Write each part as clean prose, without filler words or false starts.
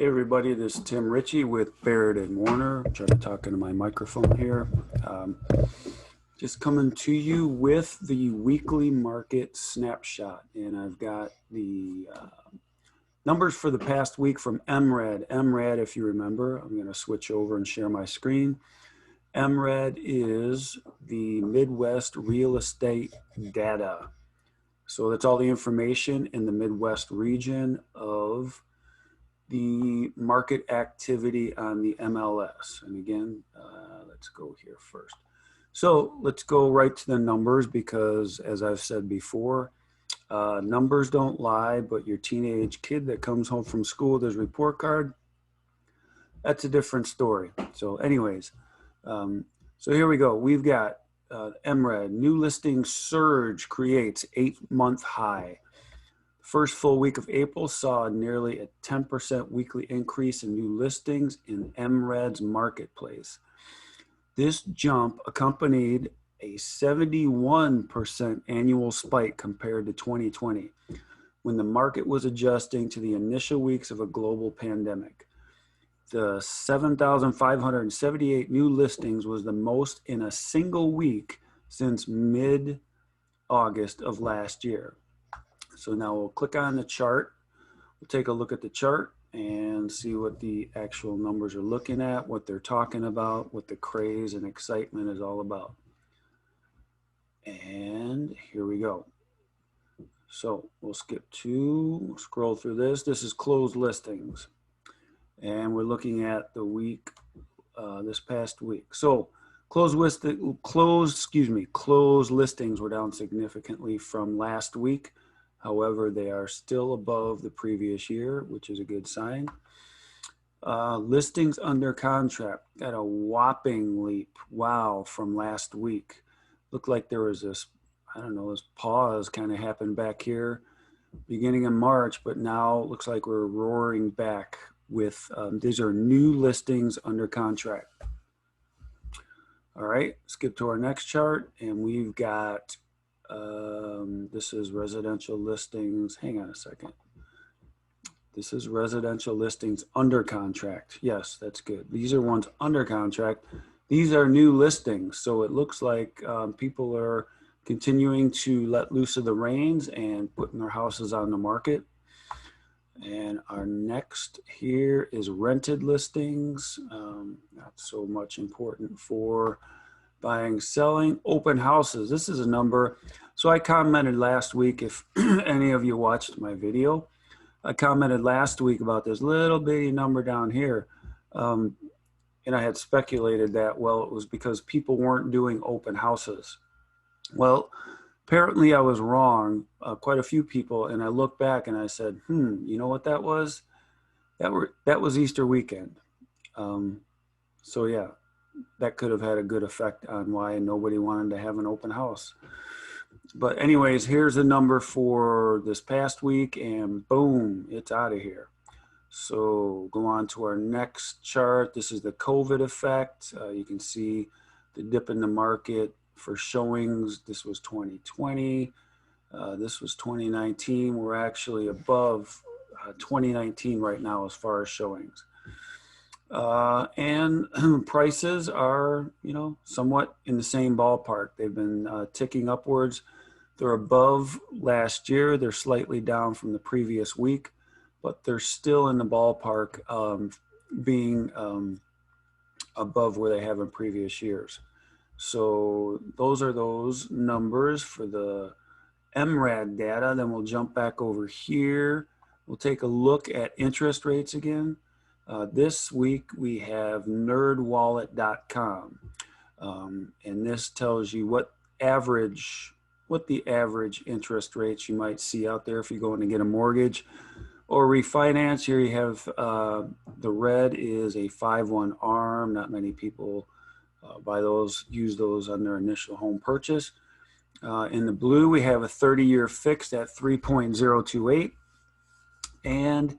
Hey everybody, this is Tim Ritchie with Baird and Warner. I'm trying to talk into my microphone here. Just coming to you with the weekly market snapshot, and I've got the numbers for the past week from MRED. MRED, if you remember, I'm going to switch over and share my screen. MRED is the Midwest real estate data. So that's all the information in the Midwest region of the market activity on the MLS. And again, let's go here first. So let's go right to the numbers because, as I've said before, numbers don't lie, but your teenage kid that comes home from school with his report card, that's a different story. So anyways, so here we go. We've got MRED, new listing surge creates 8-month high. First full week of April saw nearly a 10% weekly increase in new listings in MRED's marketplace. This jump accompanied a 71% annual spike compared to 2020, when the market was adjusting to the initial weeks of a global pandemic. The 7,578 new listings was the most in a single week since mid-August of last year. So now we'll click on the chart. We'll take a look at the chart and see what the actual numbers are looking at, what they're talking about, what the craze and excitement is all about. And here we go. So we'll scroll through this. This is closed listings. And we're looking at the week, this past week. So closed listings were down significantly from last week. However, they are still above the previous year, which is a good sign. Listings under contract at a whopping leap. Wow, from last week. Looked like there was this, this pause kind of happened back here beginning in March, but now it looks like we're roaring back with, these are new listings under contract. All right, skip to our next chart, and we've got this is residential listings. Hang on a second. This is residential listings under contract. Yes, that's good. These are ones under contract. These are new listings. So it looks like people are continuing to let loose of the reins and putting their houses on the market. And our next here is rented listings. Not so much important for buying, selling, open houses. This is a number. So I commented last week, if any of you watched my video, I commented last week about this little bitty number down here. And I had speculated that, well, it was because people weren't doing open houses. Well, apparently I was wrong, quite a few people. And I looked back and I said, you know what that was? That was Easter weekend. So yeah. That could have had a good effect on why nobody wanted to have an open house. But anyways, here's the number for this past week, and boom, it's out of here. So go on to our next chart. This is the COVID effect. You can see the dip in the market for showings. This was 2020. This was 2019. We're actually above 2019 right now as far as showings. And prices are, somewhat in the same ballpark. They've been ticking upwards. They're above last year. They're slightly down from the previous week, but they're still in the ballpark being above where they have in previous years. So those are those numbers for the MRED data. Then we'll jump back over here. We'll take a look at interest rates again. This week we have nerdwallet.com, and this tells you what the average interest rates you might see out there if you're going to get a mortgage or refinance. Here you have the red is a 5/1 ARM. Not many people use those on their initial home purchase. In the blue we have a 30-year fixed at 3.028, and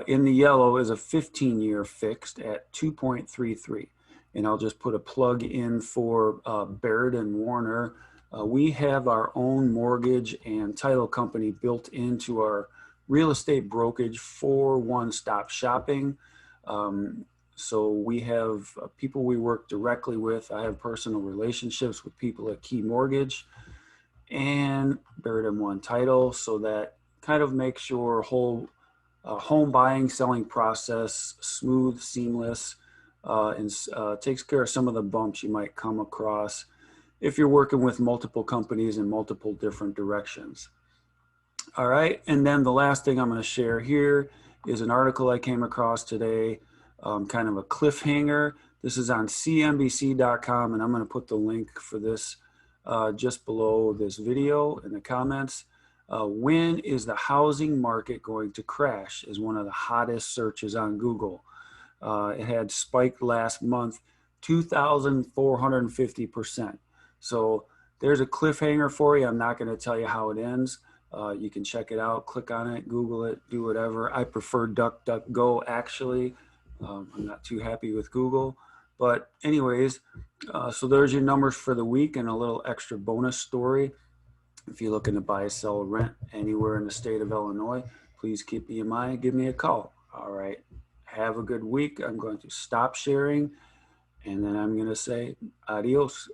in the yellow is a 15-year fixed at 2.33. And I'll just put a plug in for Baird and Warner. We have our own mortgage and title company built into our real estate brokerage for one-stop shopping. So we have people we work directly with. I have personal relationships with people at Key Mortgage and Buried in One Title, so that kind of makes your whole home buying, selling process smooth, seamless, and takes care of some of the bumps you might come across if you're working with multiple companies in multiple different directions. All right, and then the last thing I'm going to share here is an article I came across today, kind of a cliffhanger. This is on cnbc.com, and I'm going to put the link for this just below this video in the comments. When is the housing market going to crash is one of the hottest searches on Google. It had spiked last month 2,450%. So there's a cliffhanger for you. I'm not going to tell you how it ends. You can check it out, click on it, Google it, do whatever. I prefer DuckDuckGo, actually. I'm not too happy with Google. But anyways, so there's your numbers for the week and a little extra bonus story. If you're looking to buy, sell, rent anywhere in the state of Illinois, please keep me in mind. Give me a call. All right. Have a good week. I'm going to stop sharing, and then I'm going to say adios.